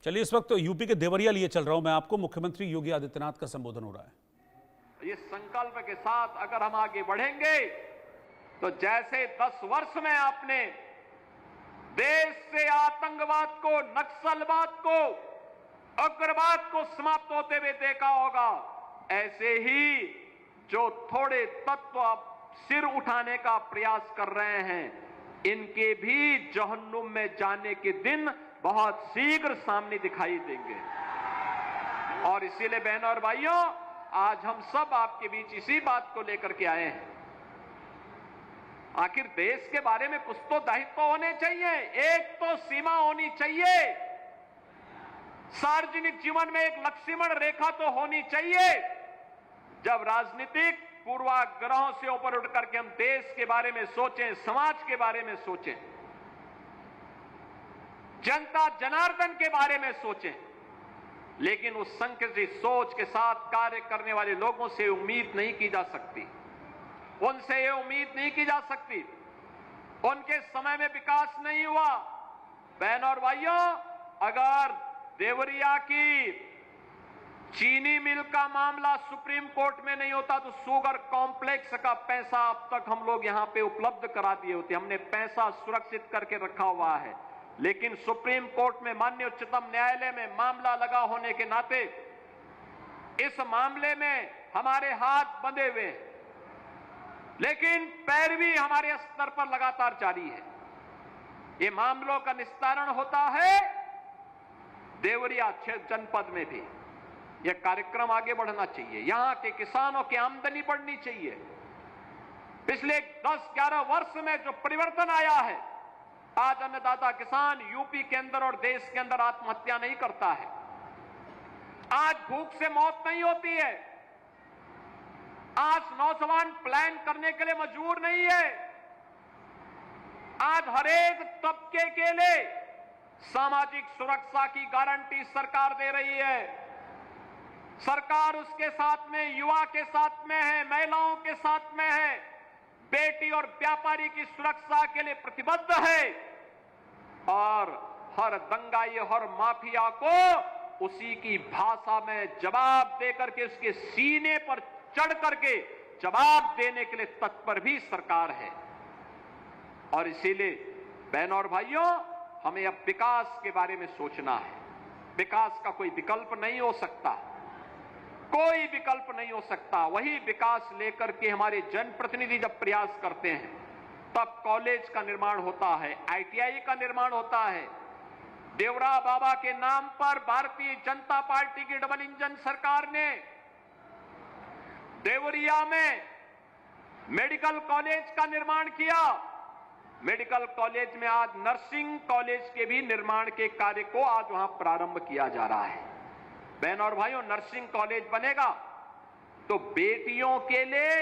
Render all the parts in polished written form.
चलिए, इस वक्त यूपी के देवरिया लिए चल रहा हूं मैं आपको। मुख्यमंत्री योगी आदित्यनाथ का संबोधन हो रहा है। ये संकल्प के साथ अगर हम आगे बढ़ेंगे तो जैसे 10 वर्ष में आपने देश से आतंकवाद को, नक्सलवाद को, उग्रवाद को समाप्त होते हुए देखा होगा, ऐसे ही जो थोड़े तत्व सिर उठाने का प्रयास कर रहे हैं, इनके भी जहन्नुम में जाने के दिन बहुत शीघ्र सामने दिखाई देंगे। और इसीलिए बहनों और भाइयों, आज हम सब आपके बीच इसी बात को लेकर के आए हैं। आखिर देश के बारे में कुछ तो दायित्व होने चाहिए, एक तो सीमा होनी चाहिए, सार्वजनिक जीवन में एक लक्ष्मण रेखा तो होनी चाहिए। जब राजनीतिक पूर्वाग्रहों से ऊपर उठ करके हम देश के बारे में सोचें, समाज के बारे में सोचें, जनता जनार्दन के बारे में सोचें, लेकिन उस संकुचित सोच के साथ कार्य करने वाले लोगों से उम्मीद नहीं की जा सकती। उनसे ये उम्मीद नहीं की जा सकती। उनके समय में विकास नहीं हुआ। बहनों और भाइयों, अगर देवरिया की चीनी मिल का मामला सुप्रीम कोर्ट में नहीं होता तो शुगर कॉम्प्लेक्स का पैसा अब तक हम लोग यहां पे उपलब्ध करा दिए होते। हमने पैसा सुरक्षित करके रखा हुआ है, लेकिन सुप्रीम कोर्ट में, माननीय उच्चतम न्यायालय में मामला लगा होने के नाते इस मामले में हमारे हाथ बंधे हुए हैं, लेकिन पैरवी हमारे स्तर पर लगातार जारी है। ये मामलों का निस्तारण होता है देवरिया जनपद में भी। यह कार्यक्रम आगे बढ़ना चाहिए। यहां के किसानों की आमदनी बढ़नी चाहिए। पिछले 10-11 वर्ष में जो परिवर्तन आया है, आज अन्नदाता किसान यूपी के अंदर और देश के अंदर आत्महत्या नहीं करता है। आज भूख से मौत नहीं होती है। आज नौजवान प्लान करने के लिए मजबूर नहीं है। आज हर एक तबके के लिए सामाजिक सुरक्षा की गारंटी सरकार दे रही है। सरकार उसके साथ में, युवा के साथ में है, महिलाओं के साथ में है, बेटी और व्यापारी की सुरक्षा के लिए प्रतिबद्ध है। और हर दंगाई, हर माफिया को उसी की भाषा में जवाब देकर के, उसके सीने पर चढ़ करके जवाब देने के लिए तत्पर भी सरकार है। और इसीलिए बहनों और भाइयों, हमें अब विकास के बारे में सोचना है। विकास का कोई विकल्प नहीं हो सकता, कोई विकल्प नहीं हो सकता। वही विकास लेकर के हमारे जनप्रतिनिधि जब प्रयास करते हैं, तब कॉलेज का निर्माण होता है, ITI का निर्माण होता है। देवरा बाबा के नाम पर भारतीय जनता पार्टी की डबल इंजन सरकार ने देवरिया में मेडिकल कॉलेज का निर्माण किया। मेडिकल कॉलेज में आज नर्सिंग कॉलेज के भी निर्माण के कार्य को आज वहां प्रारंभ किया जा रहा है। बहनों और भाइयों, नर्सिंग कॉलेज बनेगा तो बेटियों के लिए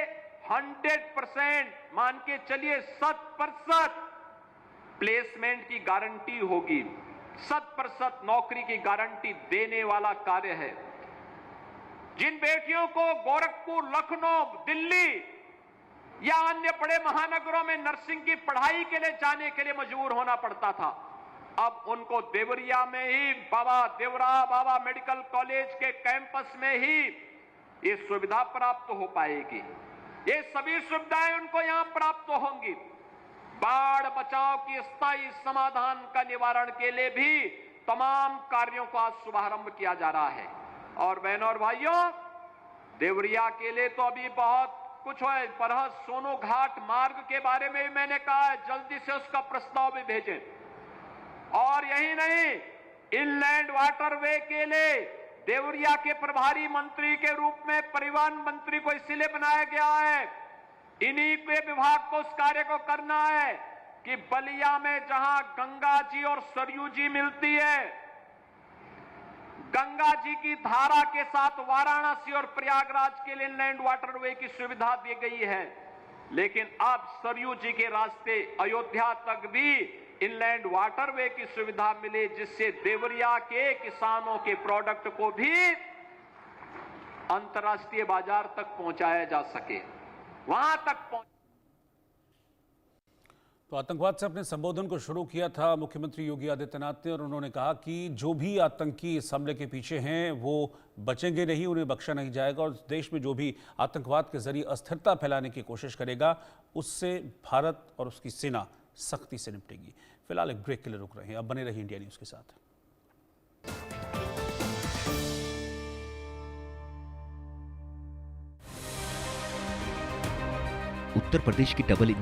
100%, मान के चलिए 100% प्लेसमेंट की गारंटी होगी। 100% नौकरी की गारंटी देने वाला कार्य है। जिन बेटियों को गोरखपुर, लखनऊ, दिल्ली या अन्य बड़े महानगरों में नर्सिंग की पढ़ाई के लिए जाने के लिए मजबूर होना पड़ता था, अब उनको देवरिया में ही देवरा बाबा मेडिकल कॉलेज के कैंपस में ही ये सुविधा प्राप्त हो पाएगी। ये सभी सुविधाएं उनको यहां प्राप्त होंगी। बाढ़ बचाव की स्थायी समाधान का निवारण के लिए भी तमाम कार्यों का आज शुभारंभ किया जा रहा है। और बहनों और भाइयों, देवरिया के लिए तो अभी बहुत कुछ है। पर सोनो घाट मार्ग के बारे में भी मैंने कहा है, जल्दी से उसका प्रस्ताव भी भेजें। और यही नहीं, इनलैंड वाटरवे के लिए देवरिया के प्रभारी मंत्री के रूप में परिवहन मंत्री को इसलिए बनाया गया है, इन्हीं के विभाग को उस कार्य को करना है कि बलिया में जहां गंगा जी और सरयू जी मिलती है, गंगा जी की धारा के साथ वाराणसी और प्रयागराज के लिए इनलैंड वाटरवे की सुविधा दी गई है, लेकिन अब सरयू जी के रास्ते अयोध्या तक भी इनलैंड वाटरवे की सुविधा मिले, जिससे देवरिया के किसानों के प्रोडक्ट को भी अंतर्राष्ट्रीय बाजार तक पहुंचाया जा सके, वहां तक तो आतंकवाद से अपने संबोधन को शुरू किया था मुख्यमंत्री योगी आदित्यनाथ ने और उन्होंने कहा कि जो भी आतंकी इस हमले के पीछे हैं वो बचेंगे नहीं, उन्हें बख्शा नहीं जाएगा और देश में जो भी आतंकवाद के जरिए अस्थिरता फैलाने की कोशिश करेगा उससे भारत और उसकी सेना सख्ती से निपटेगी। फिलहाल एक ब्रेक के लिए रुक रहे हैं, अब बने रहिए इंडिया न्यूज़ के साथ। उत्तर प्रदेश की डबल इंजन